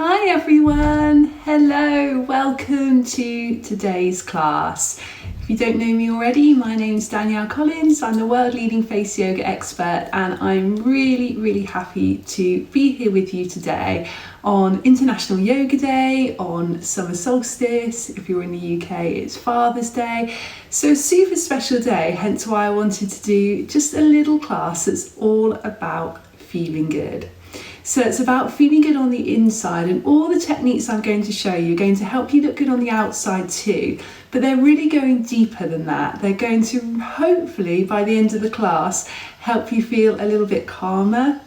Hi everyone, hello, welcome to today's class. If you don't know me already, my name's Danielle Collins. I'm the world leading face yoga expert and I'm really happy to be here with you today on International Yoga Day, on summer solstice. If you're in the UK, it's Father's Day. So a super special day, hence why I wanted to do just a little class that's all about feeling good. So it's about feeling good on the inside, and all the techniques I'm going to show you are going to help you look good on the outside too, but they're really going deeper than that. They're going to hopefully by the end of the class help you feel a little bit calmer,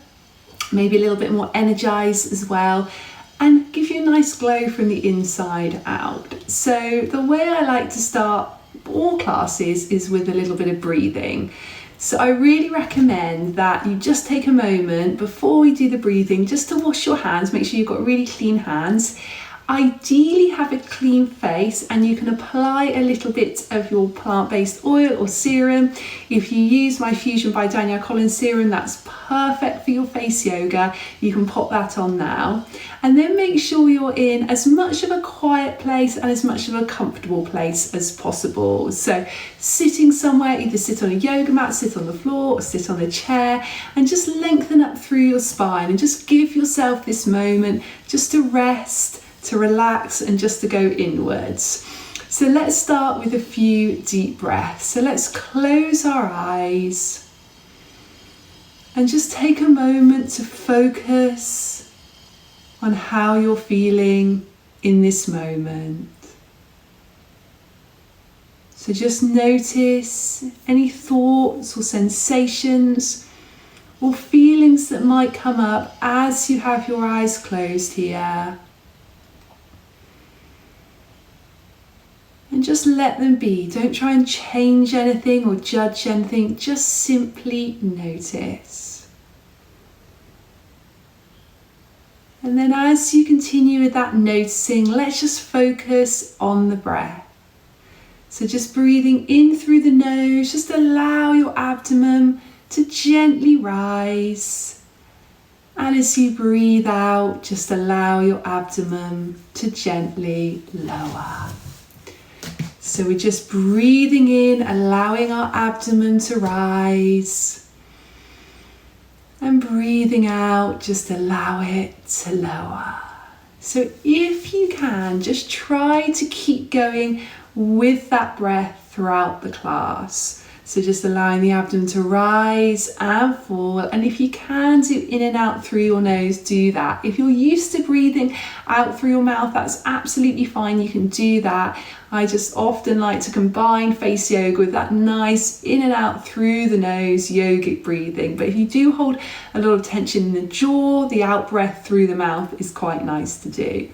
maybe a little bit more energized as well, and give you a nice glow from the inside out. So the way I like to start all classes is with a little bit of breathing. So I really recommend that you just take a moment before we do the breathing just to wash your hands, make sure you've got really clean hands. Ideally have a clean face, and you can apply a little bit of your plant-based oil or serum. If you use my Fusion by Danielle Collins serum, that's perfect for your face yoga. You can pop that on now. And then make sure you're in as much of a quiet place and as much of a comfortable place as possible. So sitting somewhere, either sit on a yoga mat, sit on the floor, or sit on a chair, and just lengthen up through your spine and just give yourself this moment just to rest, to relax, and just to go inwards. So let's start with a few deep breaths. So let's close our eyes and just take a moment to focus on how you're feeling in this moment. So just notice any thoughts or sensations or feelings that might come up as you have your eyes closed here. And just let them be. Don't try and change anything or judge anything. Just simply notice. And then as you continue with that noticing, let's just focus on the breath. So just breathing in through the nose, just allow your abdomen to gently rise. And as you breathe out, just allow your abdomen to gently lower. So we're just breathing in, allowing our abdomen to rise, and breathing out, just allow it to lower. So if you can, just try to keep going with that breath throughout the class. So just allowing the abdomen to rise and fall. And if you can do in and out through your nose, do that. If you're used to breathing out through your mouth, that's absolutely fine. You can do that. I just often like to combine face yoga with that nice in and out through the nose yogic breathing. But if you do hold a lot of tension in the jaw, the out breath through the mouth is quite nice to do.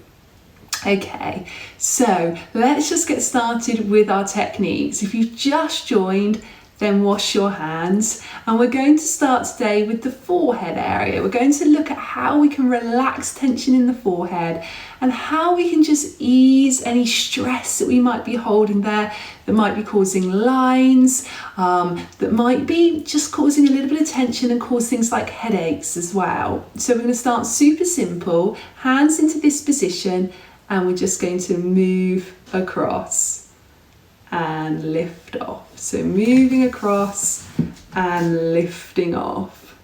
Okay, so let's just get started with our techniques. If you've just joined, then wash your hands, and we're going to start today with the forehead area. We're going to look at how we can relax tension in the forehead and how we can just ease any stress that we might be holding there that might be causing lines, that might be just causing a little bit of tension and cause things like headaches as well. So we're going to start super simple, hands into this position, and we're just going to move across and lift off. So moving across and lifting off.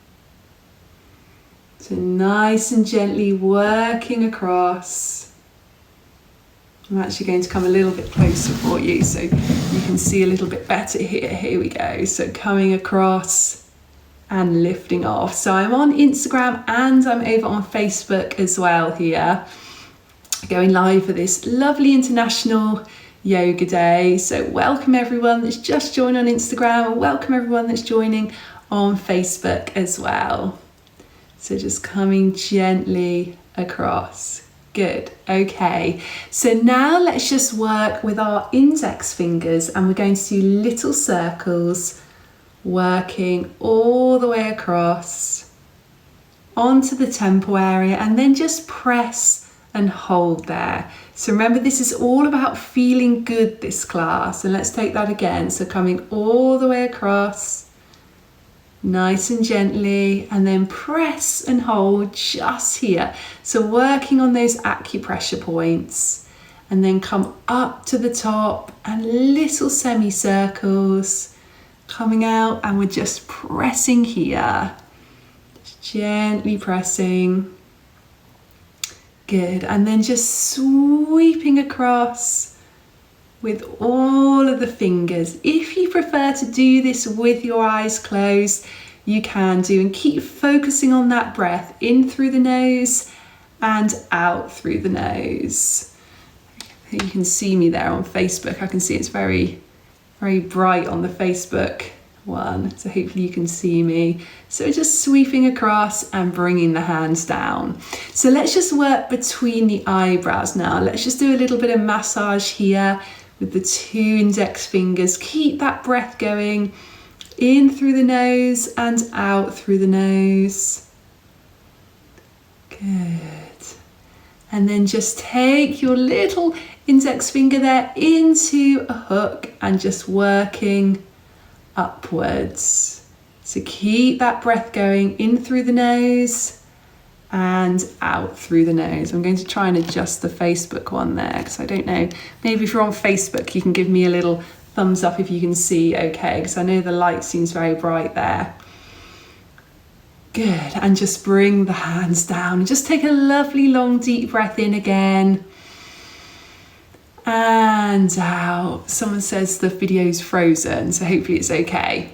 So nice and gently working across. I'm actually going to come a little bit closer for you so you can see a little bit better here. Here we go. So coming across and lifting off. So I'm on Instagram and I'm over on Facebook as well here, going live for this lovely International Yoga Day. So welcome everyone that's just joined on Instagram, and welcome everyone that's joining on Facebook as well. So just coming gently across. Good. Okay, so now let's just work with our index fingers, and we're going to do little circles working all the way across onto the temple area, and then just press and hold there. So remember, this is all about feeling good this class, and let's take that again. So coming all the way across, nice and gently, and then press and hold just here. So working on those acupressure points, and then come up to the top and little semicircles coming out, and we're just pressing here, just gently pressing. Good, and then just sweeping across with all of the fingers. If you prefer to do this with your eyes closed, you can do, and keep focusing on that breath in through the nose and out through the nose. You can see me there on Facebook. I can see it's very, very bright on the Facebook one, so hopefully you can see me. So just sweeping across and bringing the hands down. So let's just work between the eyebrows now. Let's just do a little bit of massage here with the 2 index fingers. Keep that breath going in through the nose and out through the nose. Good. And then just take your little index finger there into a hook and just working upwards. So keep that breath going in through the nose and out through the nose. I'm going to try and adjust the Facebook one there, because I don't know, maybe if you're on Facebook you can give me a little thumbs up if you can see okay, because I know the light seems very bright there. Good, and just bring the hands down. Just take a lovely long deep breath in again. And out. Someone says the video's frozen, so hopefully it's okay.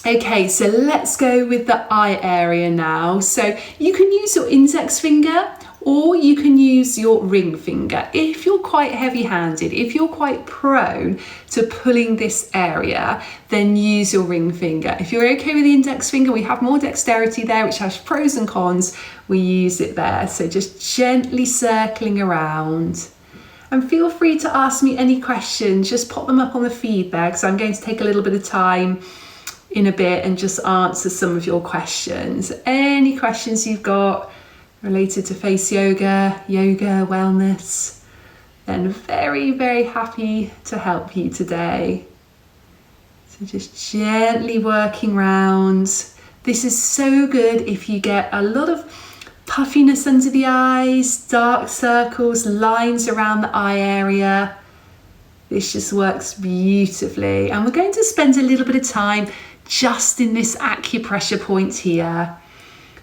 Okay, so let's go with the eye area now. So you can use your index finger or you can use your ring finger. If you're quite heavy-handed, if you're quite prone to pulling this area, then use your ring finger. If you're okay with the index finger, we have more dexterity there, which has pros and cons. We use it there. So just gently circling around. And feel free to ask me any questions. Just pop them up on the feed there, because I'm going to take a little bit of time in a bit and just answer some of your questions. Any questions you've got related to face yoga, wellness, then very, very happy to help you today. So just gently working round. This is so good if you get a lot of puffiness under the eyes, dark circles, lines around the eye area. This just works beautifully. And we're going to spend a little bit of time just in this acupressure point here.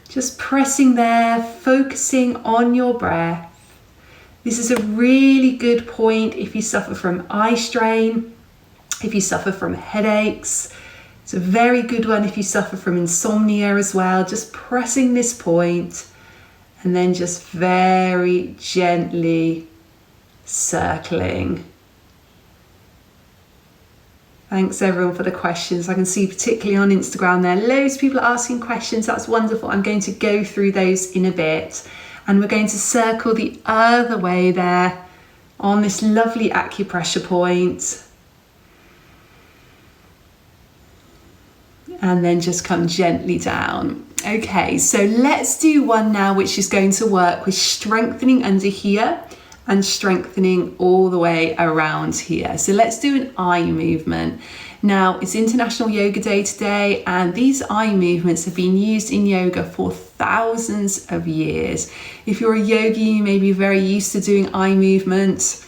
Just pressing there, focusing on your breath. This is a really good point if you suffer from eye strain, if you suffer from headaches. It's a very good one if you suffer from insomnia as well. Just pressing this point and then just very gently circling. Thanks everyone for the questions. I can see particularly on Instagram there, loads of people are asking questions. That's wonderful. I'm going to go through those in a bit. And we're going to circle the other way there on this lovely acupressure point. And then just come gently down. Okay, so let's do one now which is going to work with strengthening under here and strengthening all the way around here. So let's do an eye movement. Now, it's International Yoga Day today, and these eye movements have been used in yoga for thousands of years. If you're a yogi, you may be very used to doing eye movements.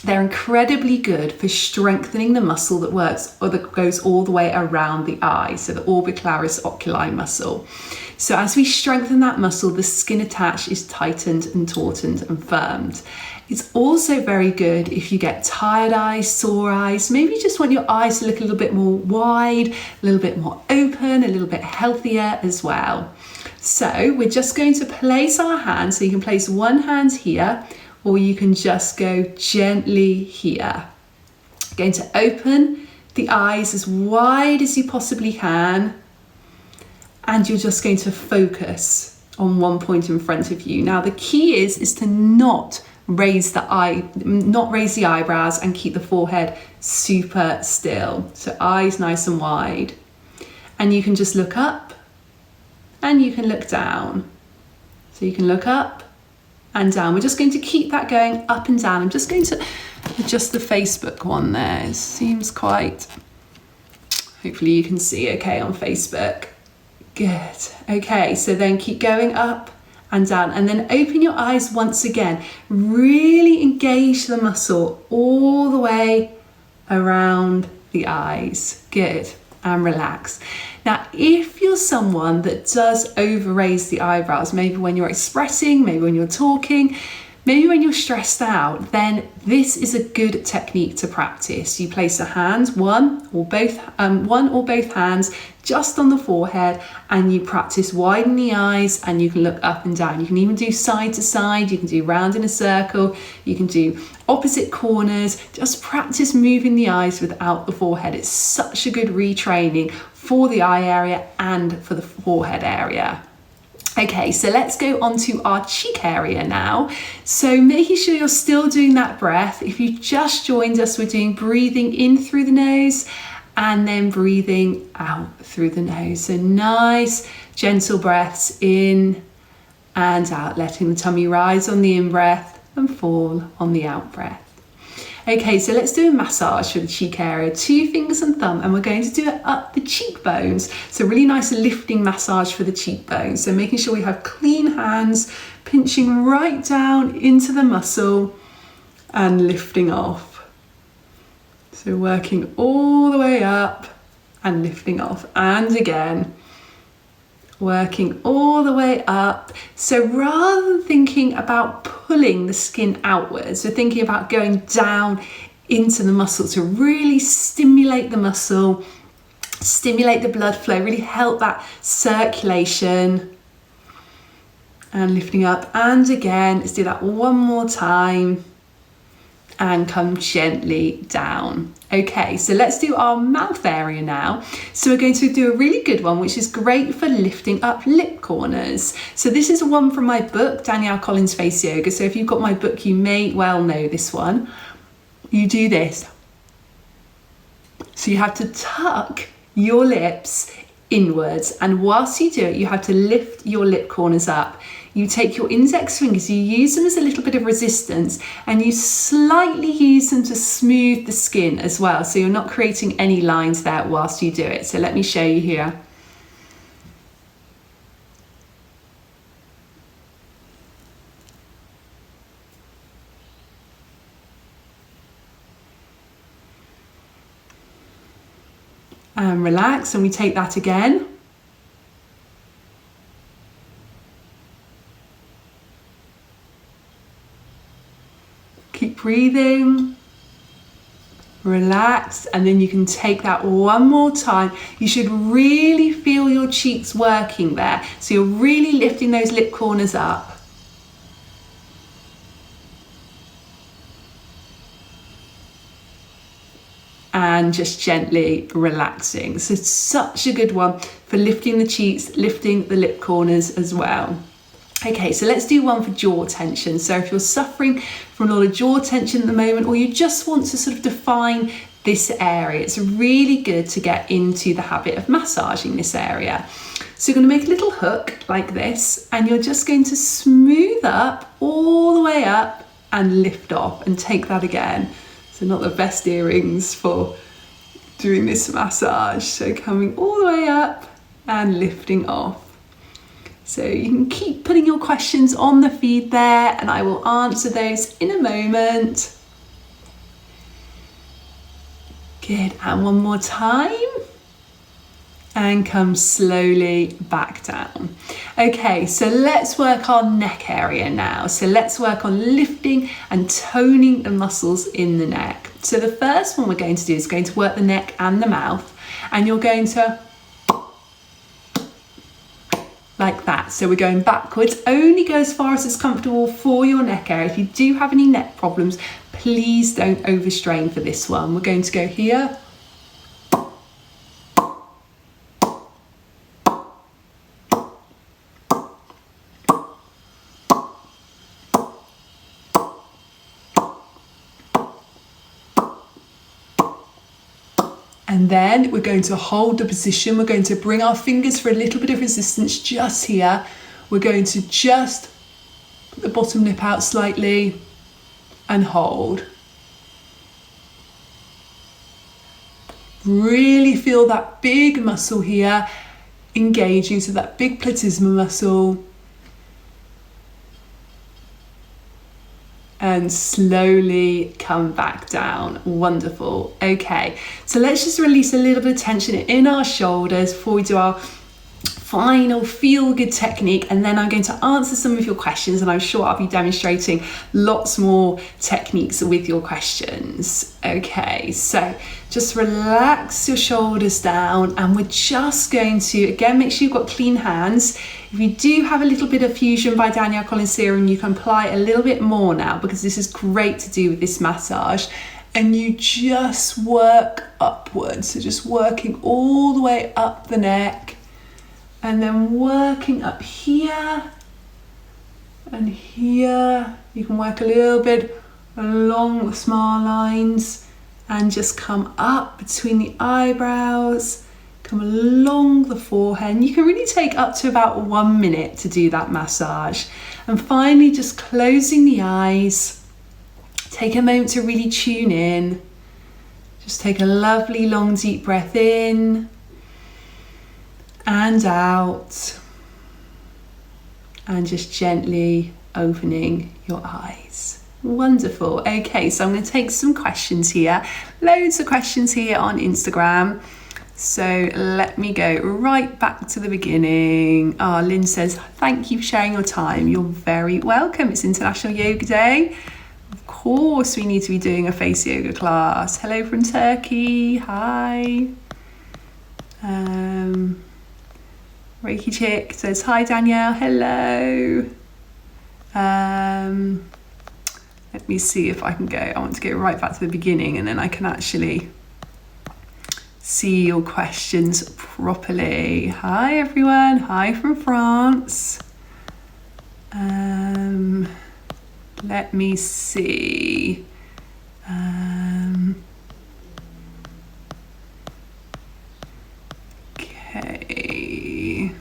They're incredibly good for strengthening the muscle that works or that goes all the way around the eye, so the orbicularis oculi muscle. So as we strengthen that muscle, the skin attached is tightened and tautened and firmed. It's also very good if you get tired eyes, sore eyes, maybe you just want your eyes to look a little bit more wide, a little bit more open, a little bit healthier as well. So we're just going to place our hands, so you can place one hand here, or you can just go gently here. Going to open the eyes as wide as you possibly can, and you're just going to focus on one point in front of you. Now the key is to not raise the eyebrows and keep the forehead super still. So eyes nice and wide. And you can just look up and you can look down. So you can look up and down. We're just going to keep that going up and down. I'm just going to adjust the Facebook one there. It seems quite, hopefully you can see okay on Facebook. Good. Okay, so then keep going up and down, and then open your eyes once again. Really engage the muscle all the way around the eyes. Good. And relax. Now, if you're someone that does over raise the eyebrows, maybe when you're expressing, maybe when you're talking, maybe when you're stressed out, then this is a good technique to practice. You place the hands, one or both hands just on the forehead, and you practice widen the eyes, and you can look up and down. You can even do side to side, you can do round in a circle, you can do opposite corners. Just practice moving the eyes without the forehead. It's such a good retraining for the eye area and for the forehead area. Okay, so let's go on to our cheek area now. So making sure you're still doing that breath. If you just joined us, we're doing breathing in through the nose and then breathing out through the nose. So nice, gentle breaths in and out, letting the tummy rise on the in-breath and fall on the out-breath. Okay, so let's do a massage for the cheek area, 2 fingers and thumb, and we're going to do it up the cheekbones. So really nice lifting massage for the cheekbones. So making sure we have clean hands, pinching right down into the muscle and lifting off. So working all the way up and lifting off. And again, working all the way up. So rather than thinking about pulling the skin outwards, we're thinking about going down into the muscle to really stimulate the muscle, stimulate the blood flow, really help that circulation. And lifting up, and again, let's do that one more time. And come gently down. Okay, so let's do our mouth area now. So we're going to do a really good one, which is great for lifting up lip corners. So this is one from my book, Danielle Collins Face Yoga. So if you've got my book, you may well know this one. You do this. So you have to tuck your lips inwards, and whilst you do it, you have to lift your lip corners up. You take your index fingers, you use them as a little bit of resistance, and you slightly use them to smooth the skin as well, so you're not creating any lines there whilst you do it. So let me show you here. And relax, and we take that again. Keep breathing, relax, and then you can take that one more time. You should really feel your cheeks working there. So you're really lifting those lip corners up. And just gently relaxing. So it's such a good one for lifting the cheeks, lifting the lip corners as well. Okay, so let's do one for jaw tension. So if you're suffering from a lot of jaw tension at the moment, or you just want to sort of define this area, it's really good to get into the habit of massaging this area. So you're going to make a little hook like this, and you're just going to smooth up all the way up and lift off, and take that again. So not the best earrings for doing this massage. So coming all the way up and lifting off. So you can keep putting your questions on the feed there, and I will answer those in a moment. Good, and one more time. And come slowly back down. Okay, so let's work our neck area now. So let's work on lifting and toning the muscles in the neck. So the first one we're going to do is going to work the neck and the mouth, and you're going to like that. So we're going backwards. Only go as far as it's comfortable for your neck area. If you do have any neck problems, please don't overstrain for this one. We're going to go here. And then we're going to hold the position. We're going to bring our fingers for a little bit of resistance just here. We're going to just put the bottom lip out slightly and hold. Really feel that big muscle here. engaging, so that big platysma muscle. And slowly come back down. Wonderful. Okay, so let's just release a little bit of tension in our shoulders before we do our final feel good technique, and then I'm going to answer some of your questions, and I'm sure I'll be demonstrating lots more techniques with your questions. Okay, so just relax your shoulders down, and we're just going to, again, make sure you've got clean hands. If you do have a little bit of Fusion by Danielle Collins serum, you can apply a little bit more now, because this is great to do with this massage. And you just work upwards, so just working all the way up the neck, and then working up here and here. You can work a little bit along the smile lines and just come up between the eyebrows, come along the forehead. And you can really take up to about 1 minute to do that massage. And finally, just closing the eyes. Take a moment to really tune in. Just take a lovely long deep breath in and out, and just gently opening your eyes. Wonderful. Okay, so I'm going to take some questions here. Loads of questions here on Instagram. So let me go right back to the beginning. Lynn says, thank you for sharing your time. You're very welcome. It's International Yoga Day. Of course, we need to be doing a face yoga class. Hello from Turkey. Hi. Reiki Chick says, hi Danielle, hello. Let me see if I can go. I want to go right back to the beginning, and then I can actually see your questions properly. Hi everyone, hi from France. Let me see. Okay.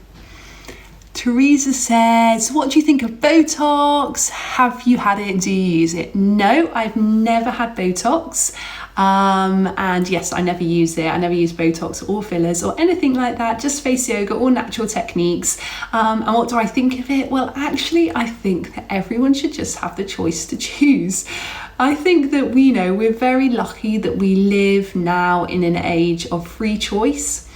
Teresa says, what do you think of Botox? Have you had it and do you use it? No, I've never had Botox. And yes, I never use it. I never use Botox or fillers or anything like that, just face yoga or natural techniques. And what do I think of it? Well, actually, I think that everyone should just have the choice to choose. I think that we're very lucky that we live now in an age of free choice.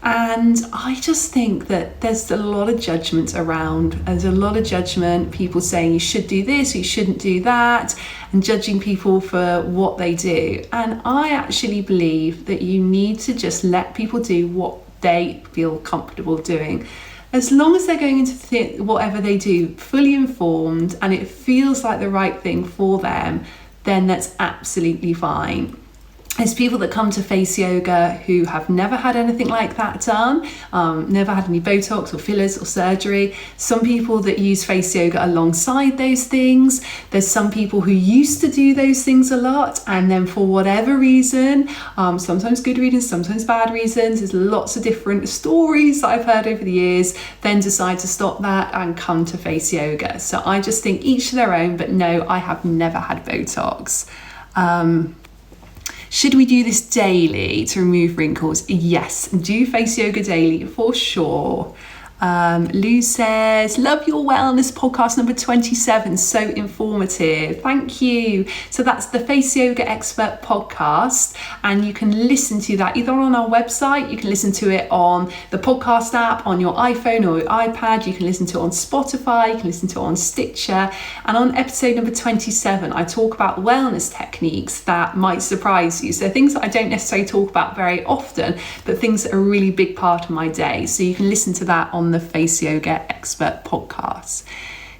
And I just think that there's a lot of judgment around. There's a lot of judgment, people saying you should do this, you shouldn't do that, and judging people for what they do. And I actually believe that you need to just let people do what they feel comfortable doing. As long as they're going into whatever they do fully informed and it feels like the right thing for them, then that's absolutely fine. There's people that come to face yoga who have never had anything like that done, never had any Botox or fillers or surgery. Some people that use face yoga alongside those things. There's some people who used to do those things a lot, and then for whatever reason, sometimes good reasons, sometimes bad reasons, there's lots of different stories that I've heard over the years, then decide to stop that and come to face yoga. So I just think each to their own, but no, I have never had Botox. Should we do this daily to remove wrinkles? Yes, do face yoga daily for sure. Lou says, love your wellness podcast number 27, so informative. Thank you. So that's the Face Yoga Expert podcast, and you can listen to that either on our website, you can listen to it on the podcast app on your iPhone or your iPad, you can listen to it on Spotify, you can listen to it on Stitcher. And on episode number 27, I talk about wellness techniques that might surprise you. So things that I don't necessarily talk about very often, but things that are a really big part of my day. So you can listen to that on the Face Yoga Expert podcast.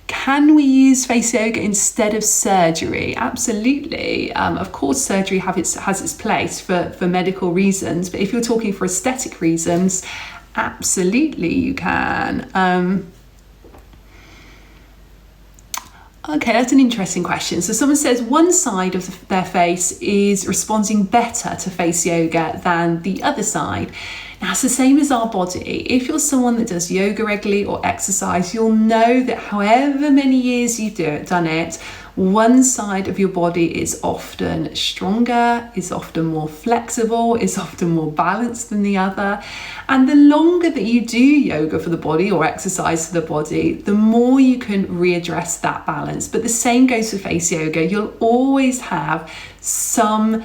Can we use face yoga instead of surgery? Absolutely. Of course, surgery has its place for medical reasons, but if you're talking for aesthetic reasons, absolutely you can. Okay, that's an interesting question. So someone says one side of their face is responding better to face yoga than the other side. Now, it's the same as our body. If you're someone that does yoga regularly or exercise, you'll know that however many years you've done it, One side of your body is often stronger, is often more flexible, is often more balanced than the other. And the longer that you do yoga for the body or exercise for the body, the more you can readdress that balance. But the same goes for face yoga. You'll always have some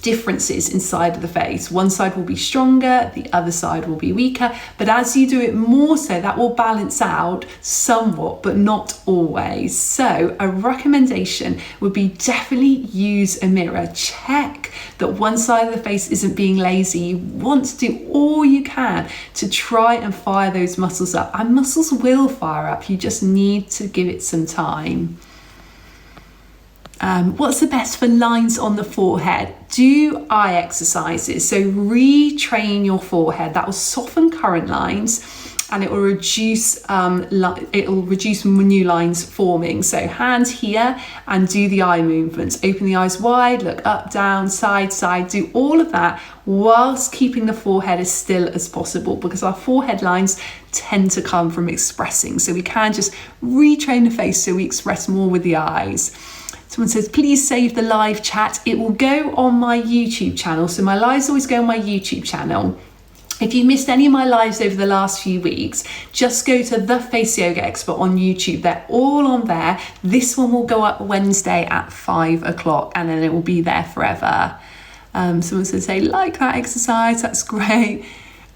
differences inside of the face. One side will be stronger, the other side will be weaker, but as you do it more so, that will balance out somewhat, but not always. So a recommendation would be definitely use a mirror. Check that one side of the face isn't being lazy. You want to do all you can to try and fire those muscles up, and muscles will fire up. You just need to give it some time. What's the best for lines on the forehead? Do eye exercises. So retrain your forehead. That will soften current lines, and it will reduce new lines forming. So hands here, and do the eye movements. Open the eyes wide, look up, down, side, side. Do all of that whilst keeping the forehead as still as possible, because our forehead lines tend to come from expressing. So we can just retrain the face so we express more with the eyes. Someone says, please save the live chat. It will go on my YouTube channel. So my lives always go on my YouTube channel. If you missed any of my lives over the last few weeks, just go to The Face Yoga Expert on YouTube. They're all on there. This one will go up Wednesday at 5 o'clock, and then it will be there forever. Someone says, hey, like that exercise. That's great.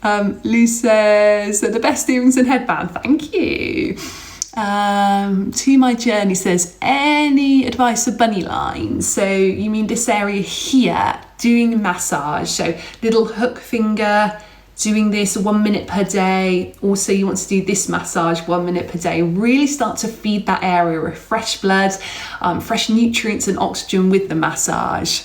Lou says, the best earrings and headband. Thank you. To My Journey says, any advice for bunny lines? So you mean this area here, doing massage. So little hook finger, doing this 1 minute per day. Also, you want to do this massage 1 minute per day. Really start to feed that area with fresh blood, fresh nutrients and oxygen with the massage.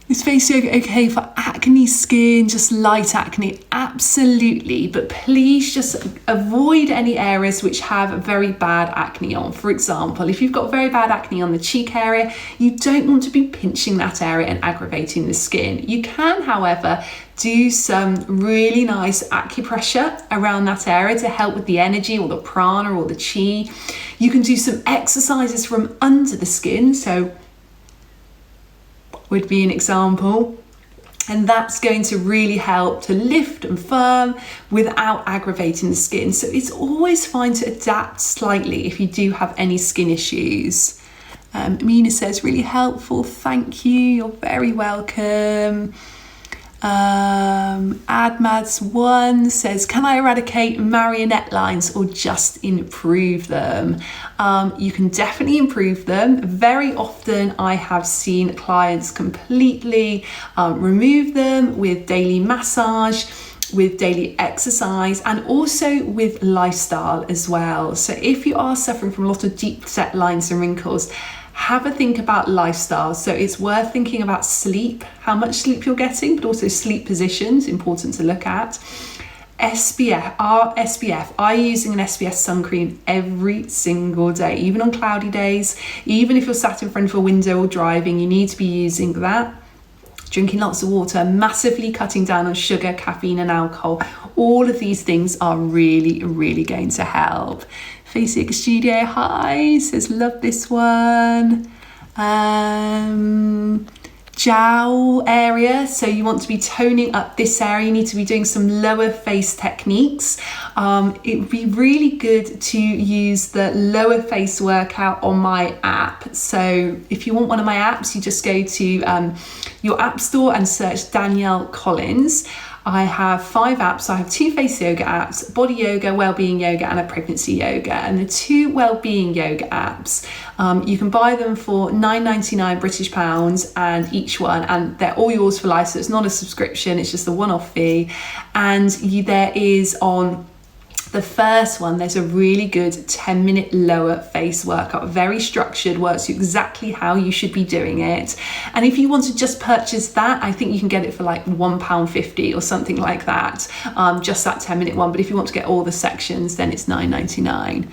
Is face yoga okay for acne skin, just light acne? Absolutely, but please just avoid any areas which have very bad acne on. For example, if you've got very bad acne on the cheek area, you don't want to be pinching that area and aggravating the skin. You can, however, do some really nice acupressure around that area to help with the energy or the prana or the chi. You can do some exercises from under the skin, so would be an example, and that's going to really help to lift and firm without aggravating the skin. So it's always fine to adapt slightly if you do have any skin issues. Mina says, really helpful, thank you, you're very welcome. Admads1 says, can I eradicate marionette lines or just improve them? You can definitely improve them. Very often I have seen clients completely remove them with daily massage, with daily exercise, and also with lifestyle as well. So if you are suffering from a lot of deep set lines and wrinkles, have a think about lifestyle. So it's worth thinking about sleep, how much sleep you're getting, but also sleep positions, important to look at. SPF, I'm using an SPF sun cream every single day, even on cloudy days. Even if you're sat in front of a window or driving, you need to be using that. Drinking lots of water, massively cutting down on sugar, caffeine and alcohol. All of these things are really, really going to help. Face Yoga Studio, hi, says love this one. Jowl area, so you want to be toning up this area. You need to be doing some lower face techniques. It would be really good to use the lower face workout on my app. So if you want one of my apps, you just go to your app store and search Danielle Collins. I have 5 apps. I have 2 face yoga apps, body yoga, wellbeing yoga, and a pregnancy yoga. And the 2 wellbeing yoga apps, you can buy them for £9.99 British pounds and each one, and they're all yours for life. So it's not a subscription, it's just a one-off fee. And there is on the first one, there's a really good 10-minute lower face workout, very structured, works you exactly how you should be doing it. And if you want to just purchase that, I think you can get it for like £1.50 or something like that, just that 10-minute one. But if you want to get all the sections, then it's £9.99.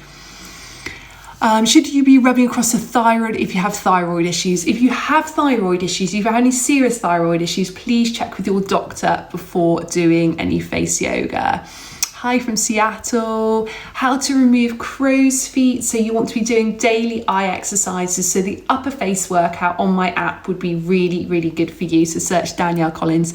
Should you be rubbing across the thyroid if you have thyroid issues? If you have thyroid issues, if you have any serious thyroid issues, please check with your doctor before doing any face yoga. Hi from Seattle. How to remove crow's feet. So you want to be doing daily eye exercises. So the upper face workout on my app would be really, really good for you. So search Danielle Collins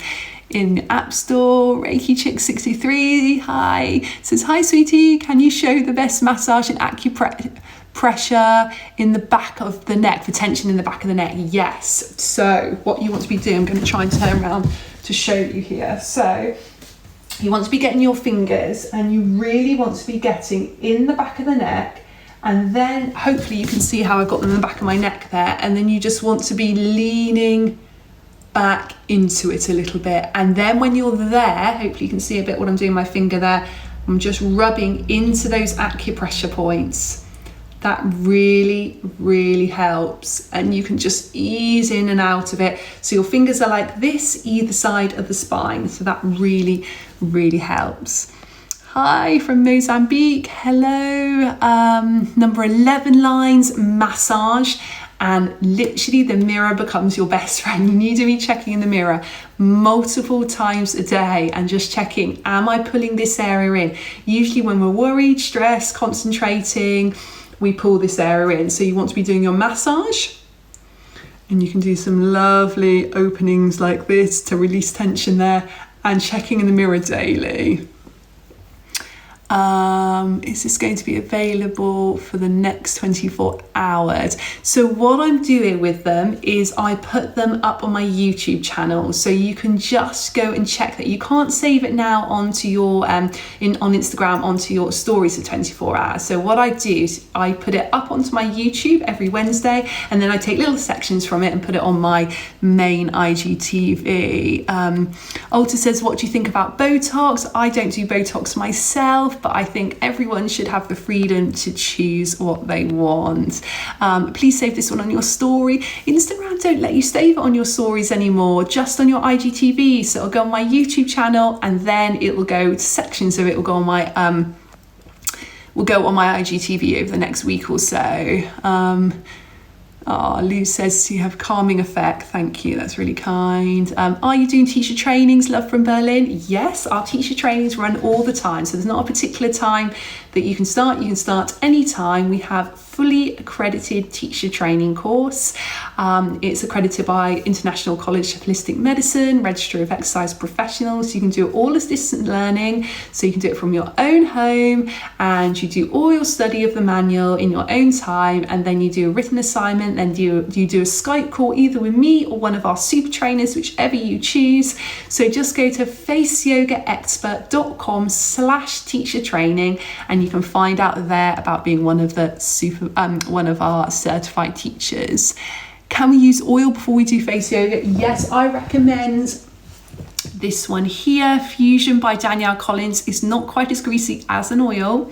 in the App Store. Reiki Chick 63. Hi. Says, hi sweetie, can you show the best massage and acupressure in the back of the neck, for tension in the back of the neck? Yes. So what you want to be doing, I'm going to try and turn around to show you here. So you want to be getting your fingers, and you really want to be getting in the back of the neck, and then hopefully you can see how I've got them in the back of my neck there, and then you just want to be leaning back into it a little bit, and then when you're there, hopefully you can see a bit what I'm doing with my finger there. I'm just rubbing into those acupressure points. That really, really helps, and you can just ease in and out of it. So your fingers are like this either side of the spine, so that really, really helps. Hi from Mozambique. Hello. Number 11 lines, massage. And literally the mirror becomes your best friend. You need to be checking in the mirror multiple times a day and just checking, am I pulling this area in? Usually when we're worried, stressed, concentrating, we pull this area in. So you want to be doing your massage, and you can do some lovely openings like this to release tension there, and checking in the mirror daily. Is this going to be available for the next 24 hours? So what I'm doing with them is I put them up on my YouTube channel, so you can just go and check that. You can't save it now onto your on Instagram onto your stories for 24 hours. So what I do is I put it up onto my YouTube every Wednesday, and then I take little sections from it and put it on my main IGTV. Alta says, what do you think about Botox? I don't do Botox myself, but I think everyone should have the freedom to choose what they want. Please save this one on your story. Instagram don't let you save it on your stories anymore, just on your IGTV. So it'll go on my YouTube channel, and then it will go to sections of it will go on my IGTV over the next week or so. Lou says you have calming effect. Thank you, that's really kind. Are you doing teacher trainings? Love from Berlin. Yes, our teacher trainings run all the time, so there's not a particular time that you can start. You can start anytime. We have fully accredited teacher training course. It's accredited by International College of Holistic Medicine, Registry of Exercise Professionals. You can do it all as distant learning, so you can do it from your own home, and you do all your study of the manual in your own time, and then you do a written assignment, then you do a Skype call either with me or one of our super trainers, whichever you choose. So just go to faceyogaexpert.com/teacher training, and you can find out there about being one of our certified teachers. Can we use oil before we do face yoga? Yes, I recommend this one here, Fusion by Danielle Collins. It's not quite as greasy as an oil.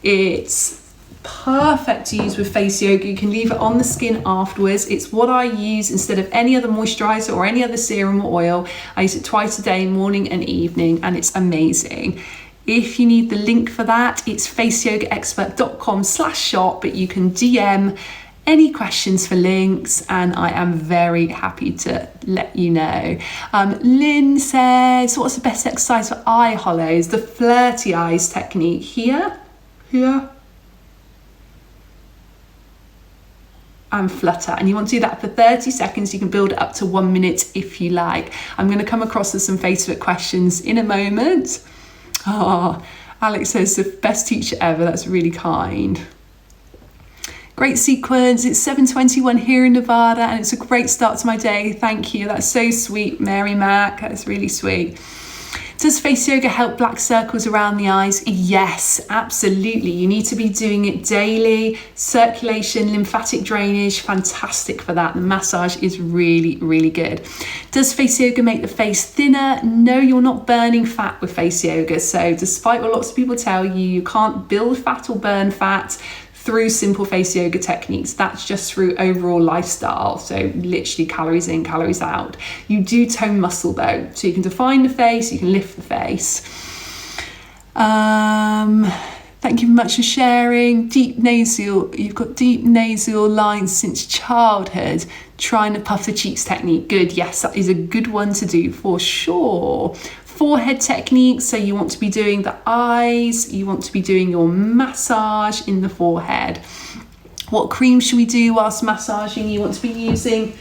It's perfect to use with face yoga. You can leave it on the skin afterwards. It's what I use instead of any other moisturizer or any other serum or oil. I use it twice a day, morning and evening, and it's amazing. If you need the link for that, it's faceyogaexpert.com/shop, but you can DM any questions for links, and I am very happy to let you know. Lynn says, what's the best exercise for eye hollows? The flirty eyes technique. Here, and flutter, and you want to do that for 30 seconds. You can build it up to 1 minute if you like. I'm going to come across with some Facebook questions in a moment. Alex says the best teacher ever. That's really kind. Great sequence. It's 7:21 here in Nevada, and it's a great start to my day. Thank you. That's so sweet, Mary Mac. That's really sweet. Does face yoga help black circles around the eyes? Yes, absolutely. You need to be doing it daily. Circulation, lymphatic drainage, fantastic for that. The massage is really, really good. Does face yoga make the face thinner? No, you're not burning fat with face yoga. So despite what lots of people tell you, you can't build fat or burn fat through simple face yoga techniques. That's just through overall lifestyle. So literally calories in, calories out. You do tone muscle though. So you can define the face, you can lift the face. Thank you very much for sharing. Deep nasal, you've got deep nasal lines since childhood. Trying to puff the cheeks technique. Good, yes, that is a good one to do for sure. forehead techniques. So you want to be doing the eyes, you want to be doing your massage in the forehead. What cream should we do whilst massaging? You want to be using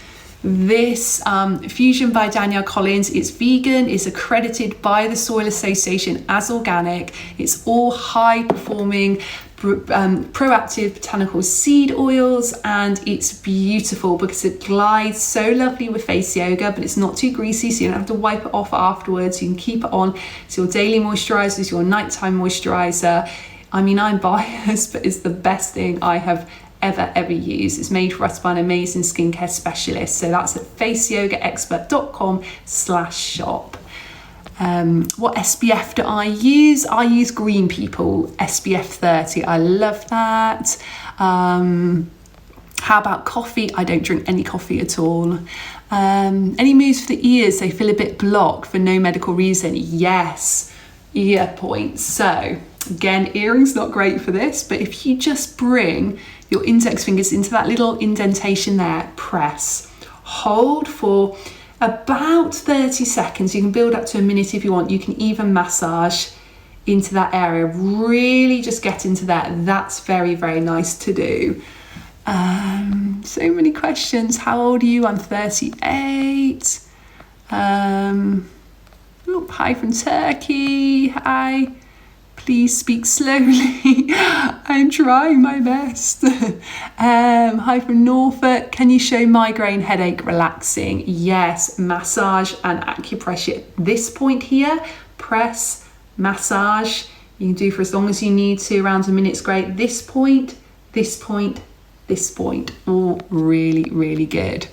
this Fusion by Danielle Collins. It's vegan, it's accredited by the Soil Association as organic. It's all high performing proactive botanical seed oils, and it's beautiful because it glides so lovely with face yoga, but it's not too greasy, so you don't have to wipe it off afterwards. You can keep it on. It's your daily moisturizer, it's your nighttime moisturizer. I mean, I'm biased, but it's the best thing I have ever used. It's made for us by an amazing skincare specialist. So that's at faceyogaexpert.com/shop. What SPF do I use? I use Green People SPF 30. I love that. How about coffee? I don't drink any coffee at all. Any moves for the ears? They feel a bit blocked for no medical reason. Yes, ear points. So again, earrings not great for this, but if you just bring your index fingers into that little indentation there, press, hold for about 30 seconds. You can build up to a minute if you want. You can even massage into that area. Really just get into that. That's very, very nice to do. So many questions. How old are you? I'm 38. Hi from Turkey. Hi. Please speak slowly. I'm trying my best. Hi from Norfolk. Can you show migraine headache relaxing? Yes, massage and acupressure. This point here, press, massage. You can do for as long as you need to, around a minute's great. This point, this point, this point. All really, really good.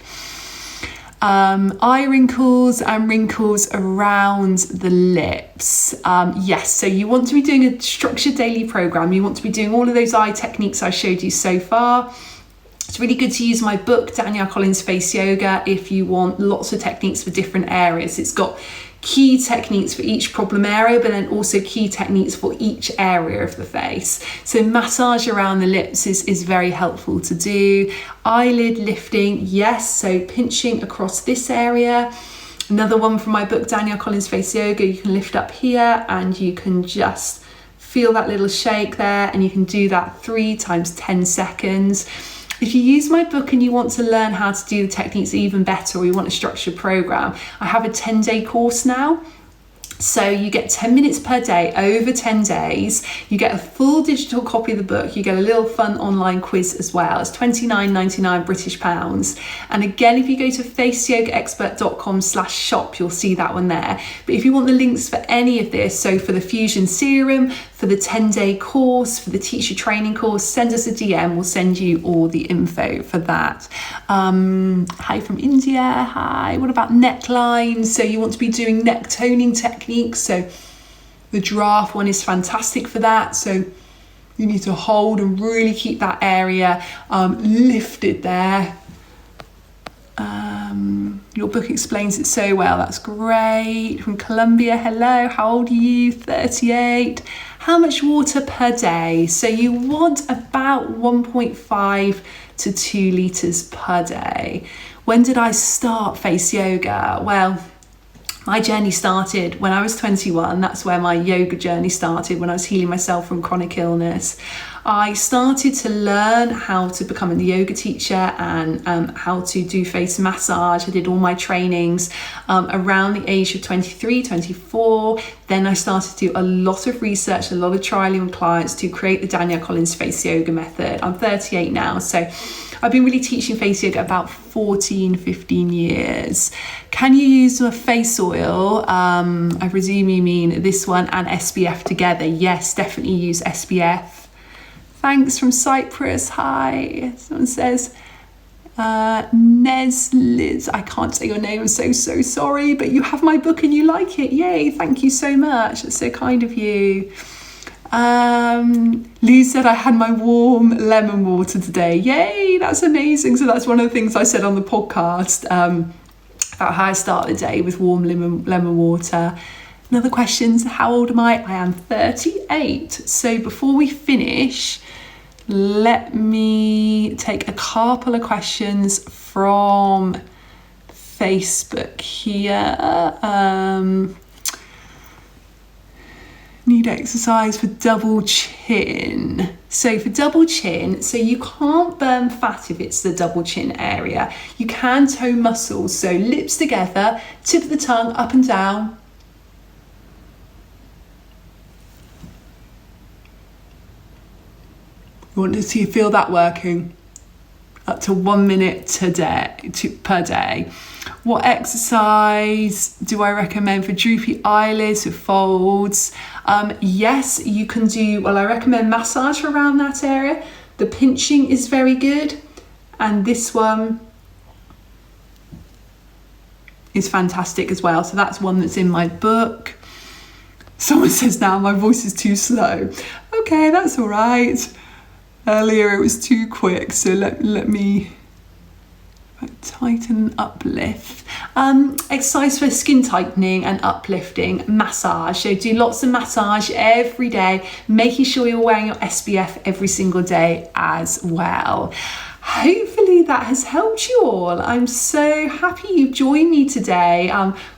Eye wrinkles and wrinkles around the lips. Yes, so you want to be doing a structured daily program. You want to be doing all of those eye techniques I showed you so far. It's really good to use my book, Danielle Collins Face Yoga, if you want lots of techniques for different areas. It's got key techniques for each problem area, but then also key techniques for each area of the face. So massage around the lips is very helpful to do. Eyelid lifting, yes, so pinching across this area. Another one from my book, Danielle Collins Face Yoga, you can lift up here and you can just feel that little shake there, and you can do that 3 times 10 seconds. If you use my book and you want to learn how to do the techniques even better, or you want a structured program, I have a 10-day course now. So you get 10 minutes per day over 10 days. You get a full digital copy of the book. You get a little fun online quiz as well. It's £29.99 British pounds. And again, if you go to faceyogaexpert.com/shop, you'll see that one there. But if you want the links for any of this, so for the Fusion Serum, for the 10-day course, for the teacher training course, send us a DM. We'll send you all the info for that. Hi from India. Hi. What about necklines? So you want to be doing neck toning techniques. So the giraffe one is fantastic for that. So you need to hold and really keep that area lifted there. Your book explains it so well. That's great. From Colombia, hello. How old are you? 38. How much water per day? So you want about 1.5 to 2 litres per day. When did I start face yoga? Well, my journey started when I was 21. That's where my yoga journey started, when I was healing myself from chronic illness. I started to learn how to become a yoga teacher and how to do face massage. I did all my trainings around the age of 23, 24. Then I started to do a lot of research, a lot of trialing with clients to create the Danielle Collins Face Yoga method. I'm 38 now, so I've been really teaching face yoga about 14, 15 years. Can you use a face oil? I presume you mean this one and SPF together. Yes, definitely use SPF. Thanks from Cyprus. Hi. Someone says, Nez Liz. I can't say your name. I'm so sorry, but you have my book and you like it. Yay. Thank you so much. That's so kind of you. Lou said I had my warm lemon water today. Yay, that's amazing. So that's one of the things I said on the podcast about how I start the day with warm lemon water. Another questions, how old am I? I am 38. So before we finish, let me take a couple of questions from Facebook here. Need exercise for double chin. So for double chin, so you can't burn fat if it's the double chin area. You can tone muscles, so lips together, tip of the tongue up and down. You want to feel that working. Up to 1 minute per day. What exercise do I recommend for droopy eyelids with folds? Yes, you can do, I recommend massage around that area. The pinching is very good. And this one is fantastic as well. So that's one that's in my book. Someone says now my voice is too slow. Okay, that's all right. Earlier it was too quick, so let me tighten, uplift. Exercise for skin tightening and uplifting, massage. So do lots of massage every day, making sure you're wearing your SPF every single day as well. Hopefully that has helped you all. I'm so happy you've joined me today.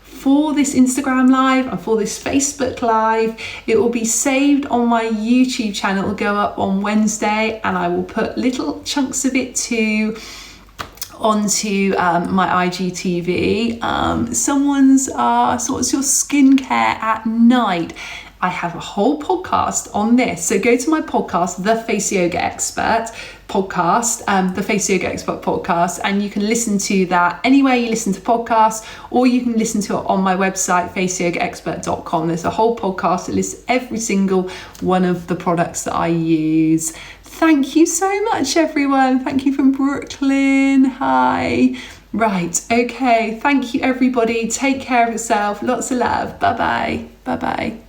For this Instagram live and for this Facebook live. It will be saved on my YouTube channel. It will go up on Wednesday, and I will put little chunks of it onto my IGTV. Someone's so what's your skincare at night? I have a whole podcast on this. So go to my podcast, The Face Yoga Expert podcast, The Face Yoga Expert podcast, and you can listen to that anywhere you listen to podcasts, or you can listen to it on my website, faceyogaexpert.com. There's a whole podcast that lists every single one of the products that I use. Thank you so much, everyone. Thank you from Brooklyn. Hi. Right. Okay. Thank you, everybody. Take care of yourself. Lots of love. Bye-bye. Bye-bye.